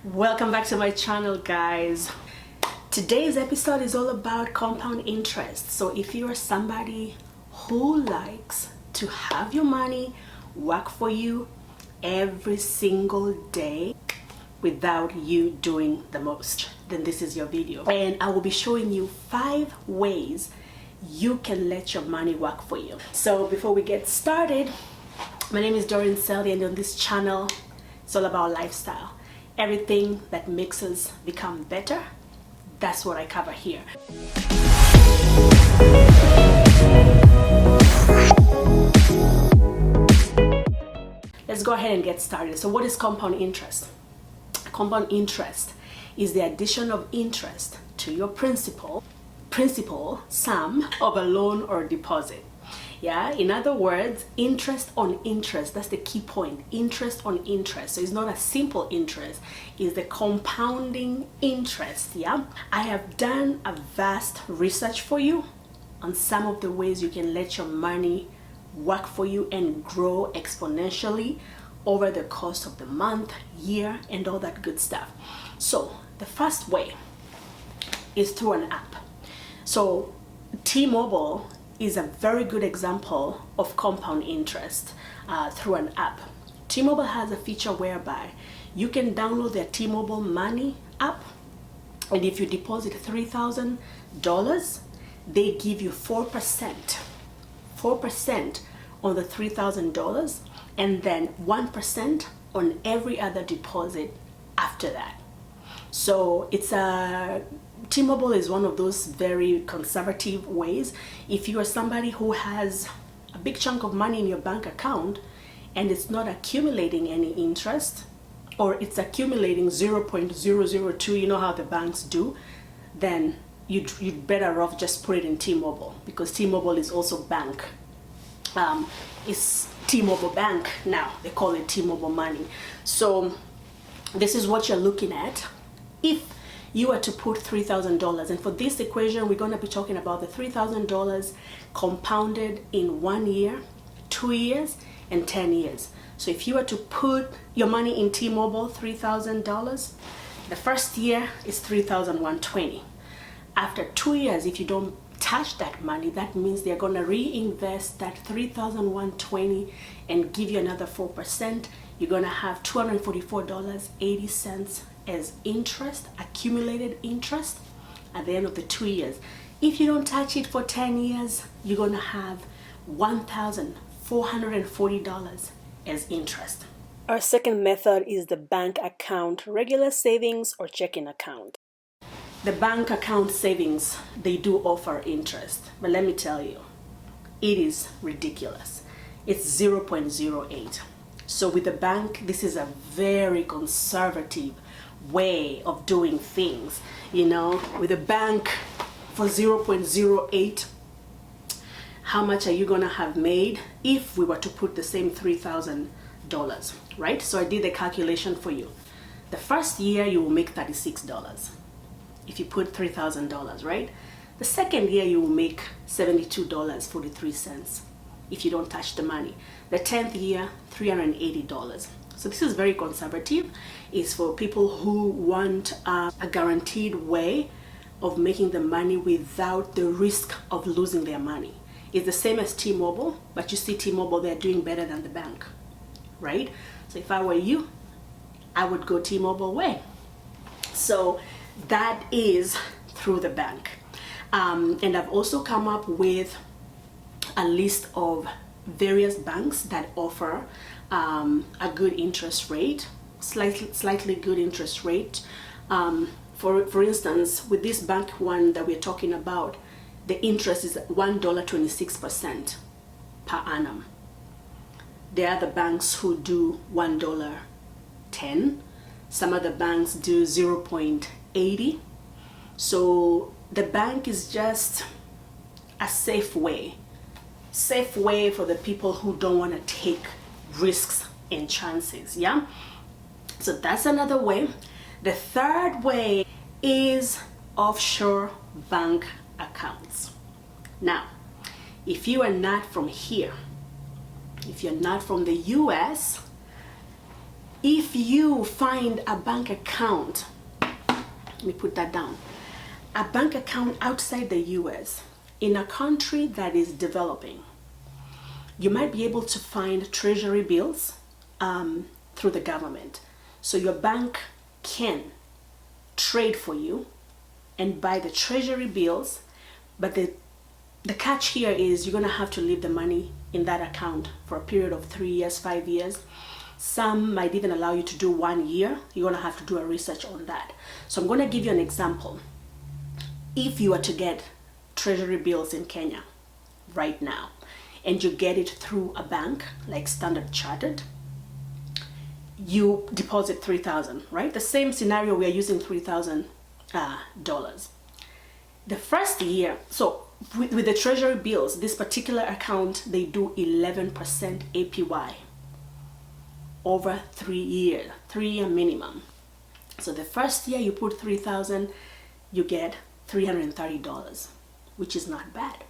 Welcome back to my channel, guys. Today's episode is all about compound interest. So if you are somebody who likes to have your money work for you every single day without you doing the most, then this is your video. And I will be showing you 5 ways you can let your money work for you. So before we get started, my name is Doreen Selly, and on this channel it's all about lifestyle. Everything that makes us become better, that's what I cover here. Let's go ahead and get started. So what is compound interest? Compound interest is the addition of interest to your principal sum of a loan or deposit. Yeah, in other words, interest on interest. That's the key point. Interest on interest. So it's not a simple interest, it's the compounding interest. Yeah, I have done a vast research for you on some of the ways you can let your money work for you and grow exponentially over the course of the month, year, and all that good stuff. So the first way is through an app. So T-Mobile is a very good example of compound interest through an app. T-Mobile has a feature whereby you can download their T-Mobile Money app, and if you deposit $3,000, they give you 4% on the $3,000, and then 1% on every other deposit after that. So it's T-Mobile is one of those very conservative ways. If you are somebody who has a big chunk of money in your bank account and it's not accumulating any interest, or it's accumulating 0.002, you know how the banks do, then you'd better off just put it in T-Mobile, because T-Mobile is also bank. It's T-Mobile Bank now. They call it T-Mobile Money. So this is what you're looking at if you are to put $3,000. And for this equation, we're going to be talking about the $3,000 compounded in 1 year, 2 years, and 10 years. So if you were to put your money in T-Mobile, $3,000, the first year is $3,120. After 2 years, if you don't touch that money, that means they're going to reinvest that $3,120 and give you another 4%. You're going to have $244.80 as interest, accumulated interest at the end of the 2 years. If you don't touch it for 10 years, you're going to have $1,440 as interest. Our second method is the bank account, regular savings or checking account. The bank account savings, they do offer interest, but let me tell you, it is ridiculous. It's 0.08. So with the bank, this is a very conservative way of doing things. You know, with a bank for 0.08, how much are you gonna have made if we were to put the same $3,000, right? So I did the calculation for you. The first year you will make $36 if you put $3,000, right? The second year you will make $72.43 if you don't touch the money. The 10th year, $380. So this is very conservative. It's for people who want a guaranteed way of making the money without the risk of losing their money. It's the same as T-Mobile, but you see T-Mobile, they're doing better than the bank, right? So if I were you, I would go T-Mobile way. So that is through the bank. And I've also come up with a list of various banks that offer a good interest rate, slightly good interest rate. For instance, with this bank one that we're talking about, the interest is $1.26% per annum. There are other banks who do $1.10. Some other banks do 0.80. So the bank is just a safe way for the people who don't want to take risks and chances. Yeah, so that's another way. The third way is offshore bank accounts. Now, if you are not from here, if you're not from the US, If you find a bank account, let me put that down, a bank account outside the US in a country that is developing, you might be able to find treasury bills through the government. So your bank can trade for you and buy the treasury bills, but the catch here is you're gonna have to leave the money in that account for a period of 3 years, 5 years. Some might even allow you to do 1 year. You're gonna have to do a research on that. So I'm gonna give you an example. If you were to get treasury bills in Kenya right now, and you get it through a bank like Standard Chartered, you deposit $3,000, right? The same scenario, we are using $3,000. The first year, so with the treasury bills, this particular account, they do 11% APY over 3 years, 3-year minimum. So the first year you put $3,000, you get $330, which is not bad.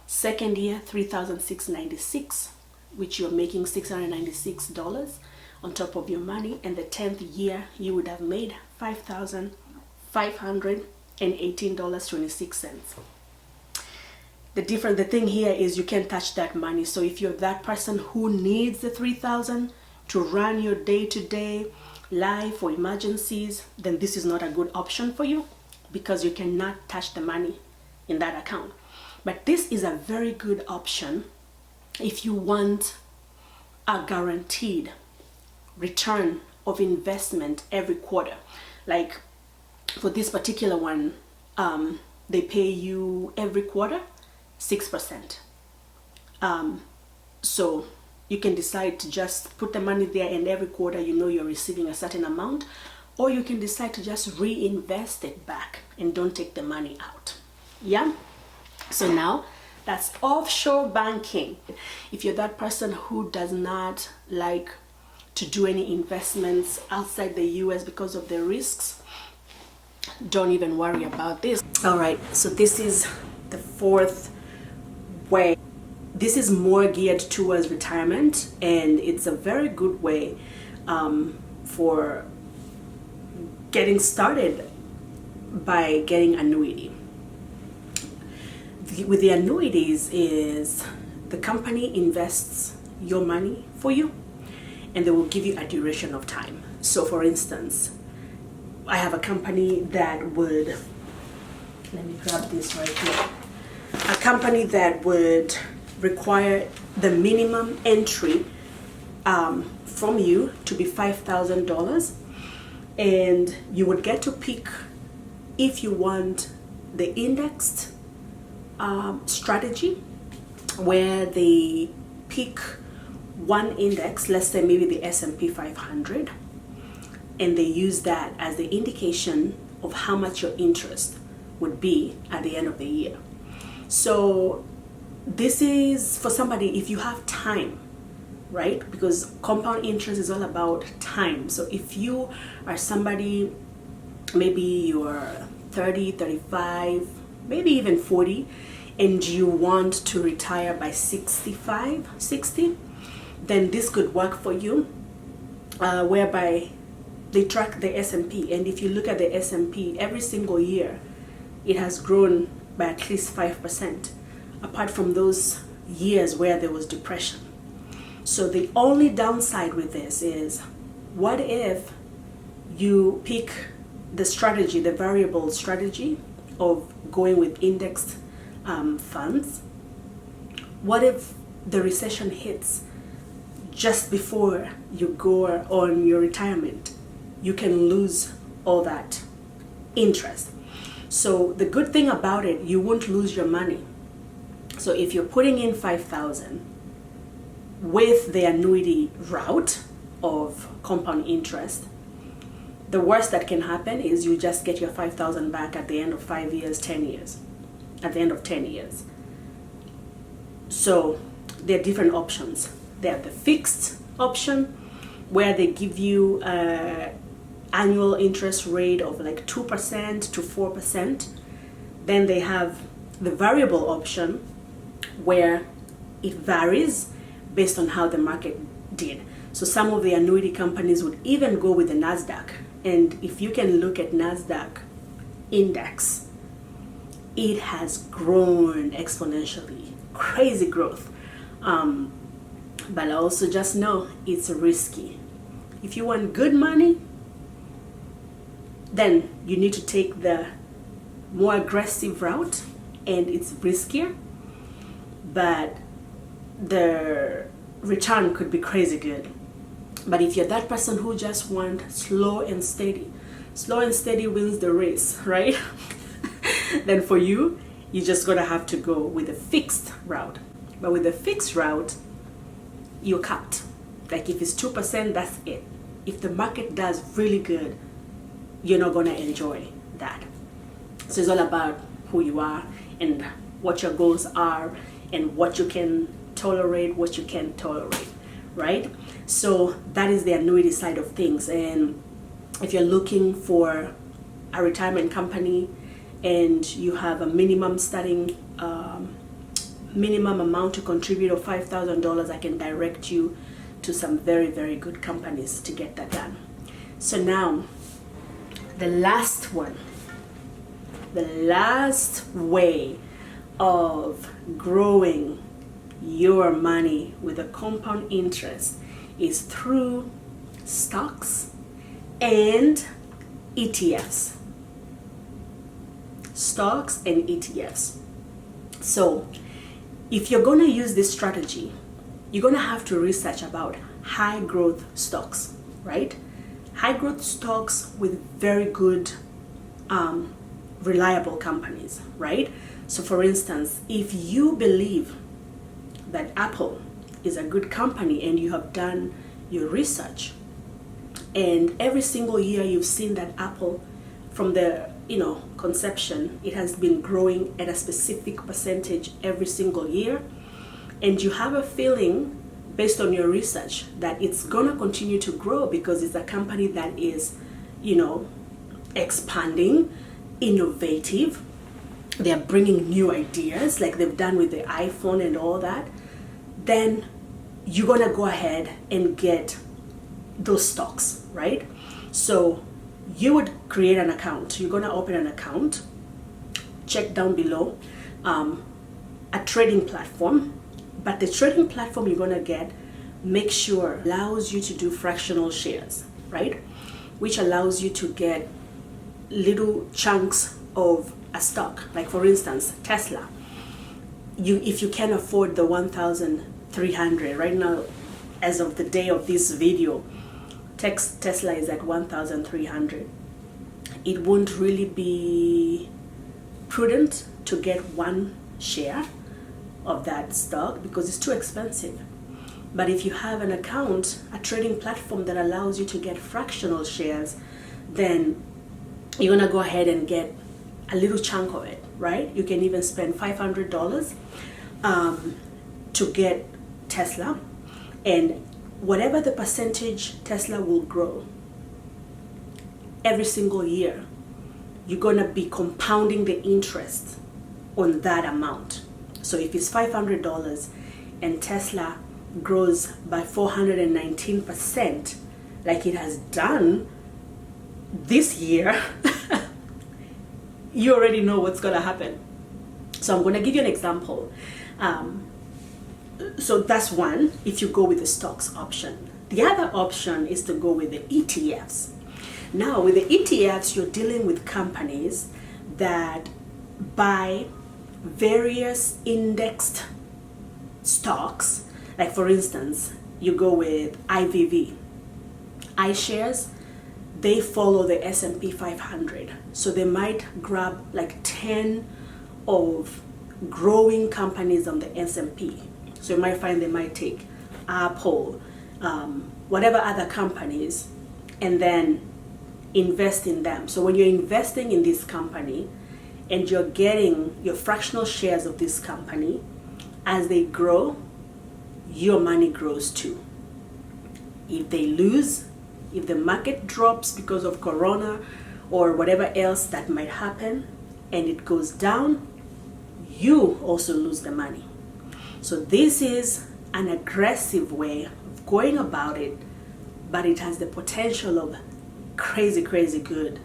Second year, $3,696, which you're making $696 on top of your money. And the 10th year, you would have made $5,518.26. The thing here is you can't touch that money. So if you're that person who needs the $3,000 to run your day-to-day life or emergencies, then this is not a good option for you, because you cannot touch the money in that account. But this is a very good option if you want a guaranteed return of investment every quarter. Like for this particular one, they pay you every quarter 6%. So you can decide to just put the money there, and every quarter you know you're receiving a certain amount, or you can decide to just reinvest it back and don't take the money out. Yeah. So now that's offshore banking. If you're that person who does not like to do any investments outside the US because of the risks, don't even worry about this. All right, so this is the fourth way. This is more geared towards retirement, and it's a very good way for getting started by getting annuity. With the annuities is the company invests your money for you, and they will give you a duration of time. So for instance, I have a company that would, let me grab this right here, a company that would require the minimum entry from you to be $5,000, and you would get to pick if you want the indexed strategy, where they pick one index, let's say maybe the S&P 500, and they use that as the indication of how much your interest would be at the end of the year. So this is for somebody if you have time, right? Because compound interest is all about time. So if you are somebody, maybe you're 30, 35, maybe even 40, and you want to retire by 65, 60, then this could work for you, whereby they track the S&P, and if you look at the S&P every single year, it has grown by at least 5%, apart from those years where there was depression. So the only downside with this is, what if you pick the strategy, the variable strategy of going with indexed funds? What if the recession hits just before you go on your retirement? You can lose all that interest. So the good thing about it, you won't lose your money. So if you're putting in $5,000 with the annuity route of compound interest, the worst that can happen is you just get your $5,000 back at the end of 5 years, 10 years, at the end of 10 years. So there are different options. They have the fixed option, where they give you annual interest rate of like 2% to 4%. Then they have the variable option, where it varies based on how the market did. So some of the annuity companies would even go with the NASDAQ. And if you can look at NASDAQ index, it has grown exponentially, crazy growth. But also just know it's risky. If you want good money, then you need to take the more aggressive route, and it's riskier, but the return could be crazy good. But if you're that person who just want slow and steady wins the race, right? Then for you, you're just gonna have to go with a fixed route. But with a fixed route, you're capped. Like if it's 2%, that's it. If the market does really good, you're not gonna enjoy that. So it's all about who you are and what your goals are and what you can tolerate, what you can't tolerate, right? So that is the annuity side of things. And if you're looking for a retirement company and you have a minimum starting minimum amount to contribute of $5,000, I can direct you to some very, very good companies to get that done. So now, the last way of growing your money with a compound interest is through stocks and ETFs. Stocks and ETFs. So if you're going to use this strategy, you're going to have to research about high growth stocks, right? High growth stocks with very good, reliable companies, right? So for instance, if you believe that Apple is a good company and you have done your research, and every single year you've seen that Apple, from the conception, it has been growing at a specific percentage every single year, and you have a feeling based on your research that it's gonna continue to grow because it's a company that is expanding, innovative, they're bringing new ideas like they've done with the iPhone and all that, then you're gonna go ahead and get those stocks, right? So you would create an account. You're gonna open an account, check down below, a trading platform. But the trading platform you're gonna get, make sure allows you to do fractional shares, right? Which allows you to get little chunks of a stock. Like for instance, Tesla. If you can afford the 1,300 right now, as of the day of this video, Tesla is at 1,300. It won't really be prudent to get one share of that stock because it's too expensive. But if you have an account, a trading platform that allows you to get fractional shares, then you're gonna go ahead and get a little chunk of it, right? You can even spend $500 to get Tesla, and whatever the percentage Tesla will grow every single year, you're gonna be compounding the interest on that amount. So if it's $500 and Tesla grows by 419%, like it has done this year, you already know what's gonna happen. So I'm gonna give you an example. So that's one, if you go with the stocks option. The other option is to go with the ETFs. Now with the ETFs, you're dealing with companies that buy various indexed stocks. Like for instance, you go with IVV. iShares, they follow the S&P 500. So they might grab like 10 of growing companies on the S&P. So you might find they might take Apple, whatever other companies, and then invest in them. So when you're investing in this company and you're getting your fractional shares of this company, as they grow, your money grows too. If they lose, if the market drops because of Corona or whatever else that might happen, and it goes down, you also lose the money. So this is an aggressive way of going about it but it has the potential of crazy, crazy good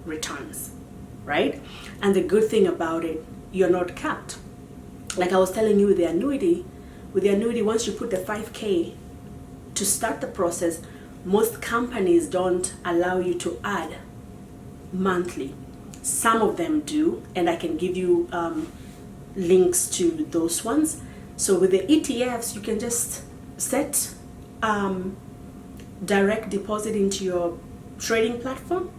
returns, right? And the good thing about it, you're not capped. Like I was telling you with the annuity, once you put the 5K to start the process, most companies don't allow you to add monthly. Some of them do, and I can give you links to those ones. So with the ETFs, you can just set direct deposit into your trading platform,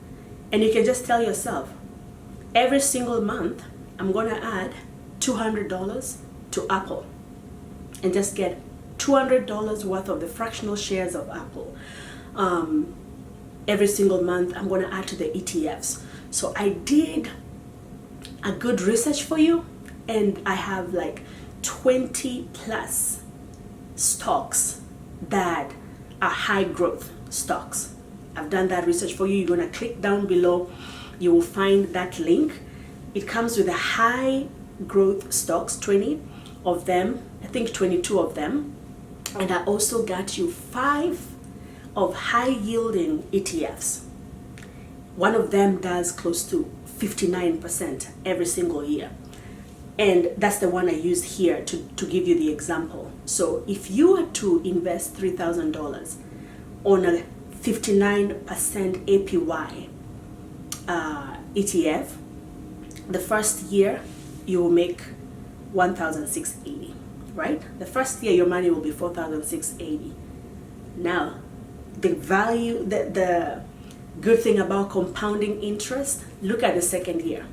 and you can just tell yourself, every single month I'm going to add $200 to Apple and just get $200 worth of the fractional shares of Apple. Every single month I'm going to add to the ETFs. So I did a good research for you, and I have like 20 plus stocks that are high growth stocks. I've done that research for you. You're going to click down below. You will find that link. It comes with a high growth stocks, 20 of them, I think 22 of them. And I also got you 5 of high yielding ETFs. One of them does close to 59% every single year. And that's the one I use here to give you the example. So if you were to invest $3,000 on a 59% APY ETF, the first year you will make $1,680, right? The first year your money will be $4,680. Now, the value, the good thing about compounding interest, look at the second year.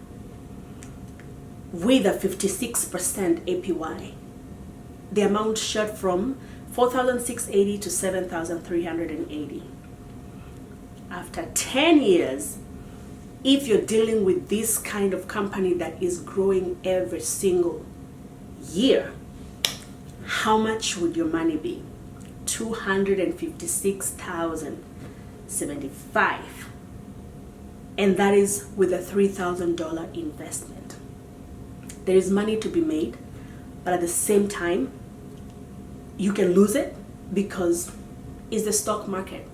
With a 56% APY, the amount shot from $4,680 to $7,380. After 10 years, if you're dealing with this kind of company that is growing every single year, how much would your money be? $256,075. And that is with a $3,000 investment. There is money to be made, but at the same time, you can lose it because it's the stock market.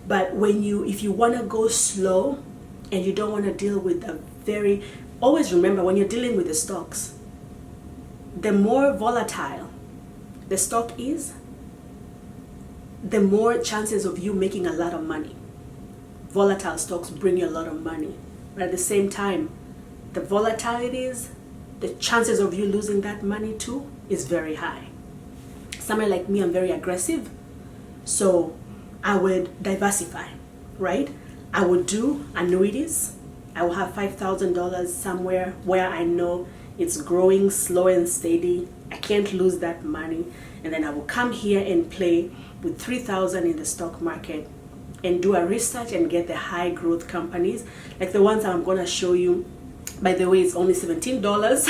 But if you want to go slow and you don't want to deal with always remember, when you're dealing with the stocks, the more volatile the stock is, the more chances of you making a lot of money. Volatile stocks bring you a lot of money, but at the same time, the volatilities, the chances of you losing that money too is very high. Someone like me, I'm very aggressive, so I would diversify, right? I would do annuities. I will have $5,000 somewhere where I know it's growing slow and steady. I can't lose that money. And then I will come here and play with $3,000 in the stock market and do a research and get the high growth companies, like the ones I'm going to show you. By the way, it's only $17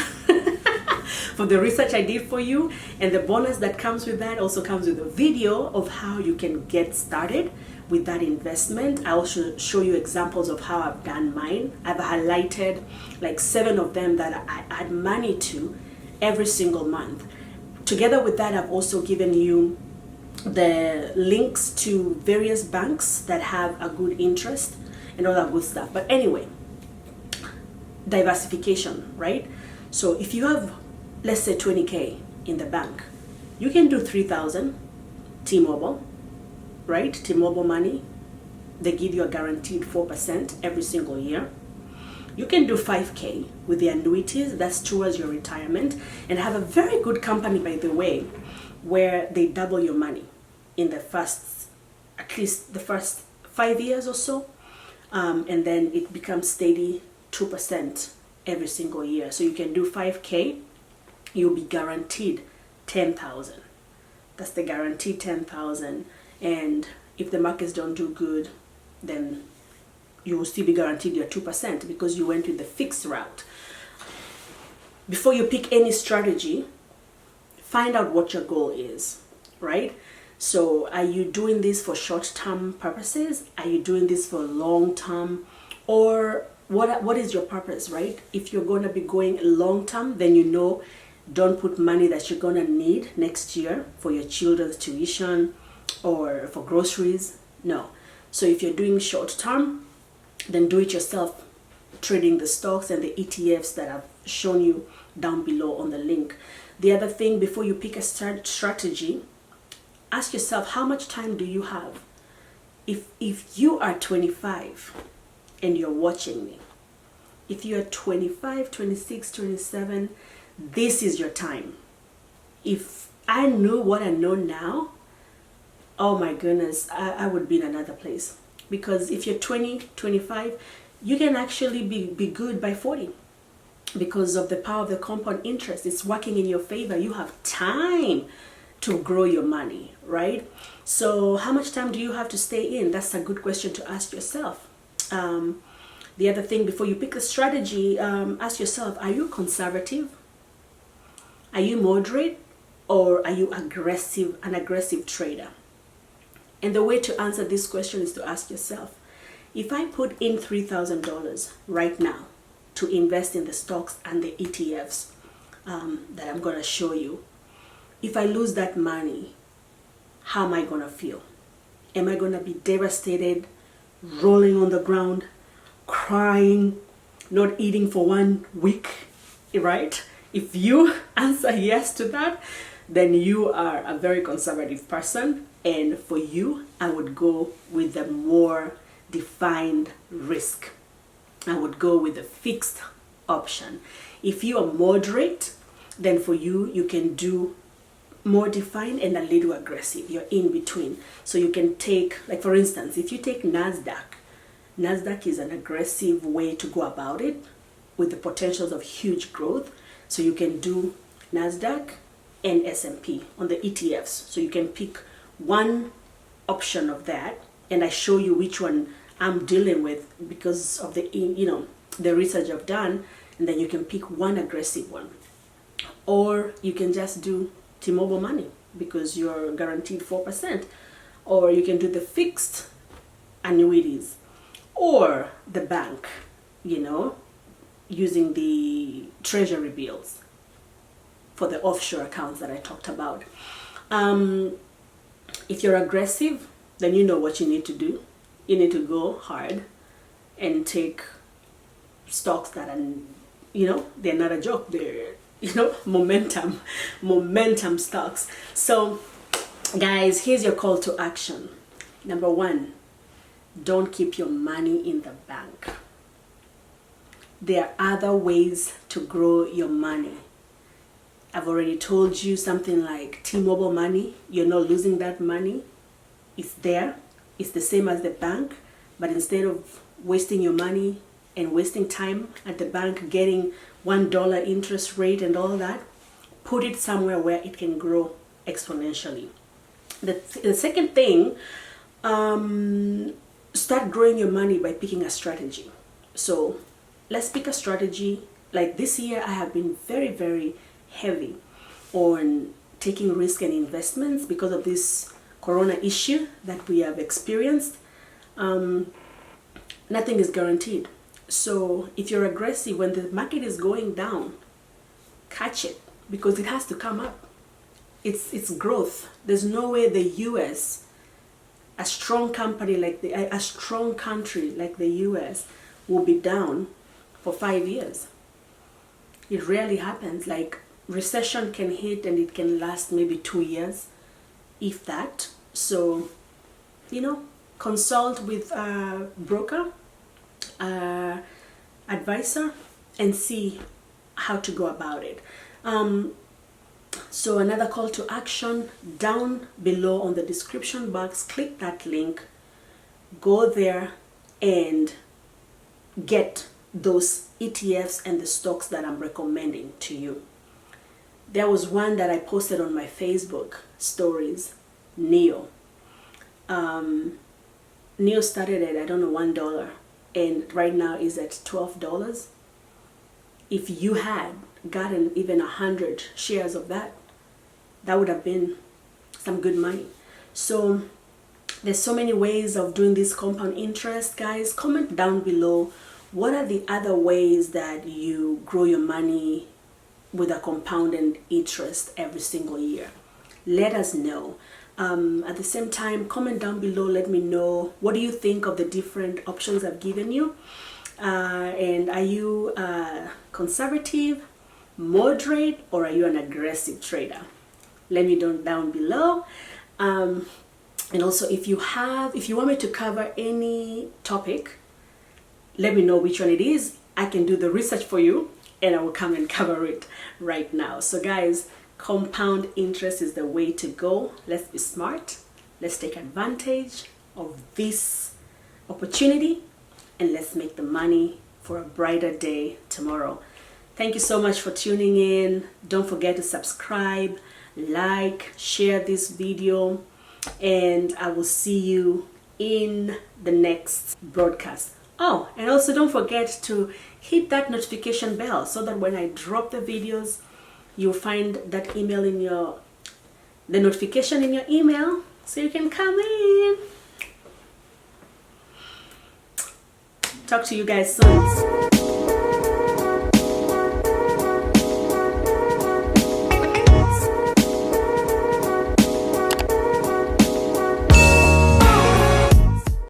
for the research I did for you. And the bonus that comes with that also comes with a video of how you can get started with that investment. I also show you examples of how I've done mine. I've highlighted like 7 of them that I add money to every single month. Together with that, I've also given you the links to various banks that have a good interest and all that good stuff. But anyway, diversification, right? So if you have, let's say, 20K in the bank, you can do 3,000 T-Mobile, right? T-Mobile money, they give you a guaranteed 4% every single year. You can do 5K with the annuities, that's towards your retirement, and have a very good company, by the way, where they double your money in the first, at least the first 5 years or so, and then it becomes steady 2% every single year. So you can do 5K, you'll be guaranteed 10,000. That's the guaranteed 10,000. And if the markets don't do good, then you will still be guaranteed your 2% because you went with the fixed route. Before you pick any strategy, find out what your goal is, right? So are you doing this for short-term purposes? Are you doing this for long-term? Or what is your purpose, right? If you're going to be going long-term, then don't put money that you're going to need next year for your children's tuition or for groceries. No. So if you're doing short term, then do it yourself, trading the stocks and the ETFs that I've shown you down below on the link. The other thing, before you pick a strategy, ask yourself, how much time do you have? If you are 25 and you're watching me, if you're 25, 26, 27, this is your time. If I knew what I know now, oh my goodness, I would be in another place. Because if you're 20, 25, you can actually be good by 40 because of the power of the compound interest. It's working in your favor. You have time to grow your money, right? So how much time do you have to stay in? That's a good question to ask yourself. The other thing, before you pick a strategy, ask yourself, are you conservative? Are you moderate? Or are you an aggressive trader? And the way to answer this question is to ask yourself, if I put in $3,000 right now to invest in the stocks and the ETFs that I'm going to show you, if I lose that money, how am I going to feel? Am I going to be devastated, rolling on the ground, crying, not eating for 1 week, right? If you answer yes to that, then you are a very conservative person. And for you, I would go with the more defined risk. I would go with the fixed option. If you are moderate, then for you, you can do more defined and a little aggressive. You're in between. So you can take, like for instance, if you take NASDAQ is an aggressive way to go about it with the potentials of huge growth. So you can do NASDAQ and S&P on the ETFs. So you can pick one option of that, and I show you which one I'm dealing with because of the the research I've done, and then you can pick one aggressive one. Or you can just do T-Mobile money because you're guaranteed 4%. Or you can do the fixed annuities or the bank, using the treasury bills for the offshore accounts that I talked about. If you're aggressive, then you know what you need to do. You need to go hard and take stocks that are, they're not a joke. They're, momentum stocks. So guys, here's your call to action. Number 1, don't keep your money in the bank. There are other ways to grow your money. I've already told you something like T-Mobile money. You're not losing that money. It's there. It's the same as the bank. But instead of wasting your money and wasting time at the bank getting $1 interest rate and all that, put it somewhere where it can grow exponentially. The second thing, start growing your money by picking a strategy. So let's pick a strategy. Like this year, I have been very, very heavy on taking risk and investments because of this corona issue that we have experienced. Nothing is guaranteed. So if you're aggressive when the market is going down, catch it because it has to come up. It's growth. There's no way the US, a strong country like the US, will be down for 5 years. It rarely happens. Like recession can hit and it can last maybe 2 years, if that. So, consult with a broker, advisor, and see how to go about it. So another call to action, down below on the description box, click that link, go there and get those ETFs and the stocks that I'm recommending to you. There was one that I posted on my Facebook stories, NEO. NEO started at, $1, and right now is at $12. If you had gotten even 100 shares of that, that would have been some good money. So there's so many ways of doing this compound interest. Guys, comment down below, what are the other ways that you grow your money with a compounded interest every single year? Let us know. At the same time, comment down below, let me know what do you think of the different options I've given you, and are you conservative, moderate, or are you an aggressive trader? Let me know down below. And also, if you want me to cover any topic, let me know which one it is. I can do the research for you and I will come and cover it right now. So guys, compound interest is the way to go. Let's be smart. Let's take advantage of this opportunity and let's make the money for a brighter day tomorrow. Thank you so much for tuning in. Don't forget to subscribe, like, share this video, and I will see you in the next broadcast. Oh, and also don't forget to hit that notification bell so that when I drop the videos, you'll find that email in the notification in your email so you can come in. Talk to you guys soon.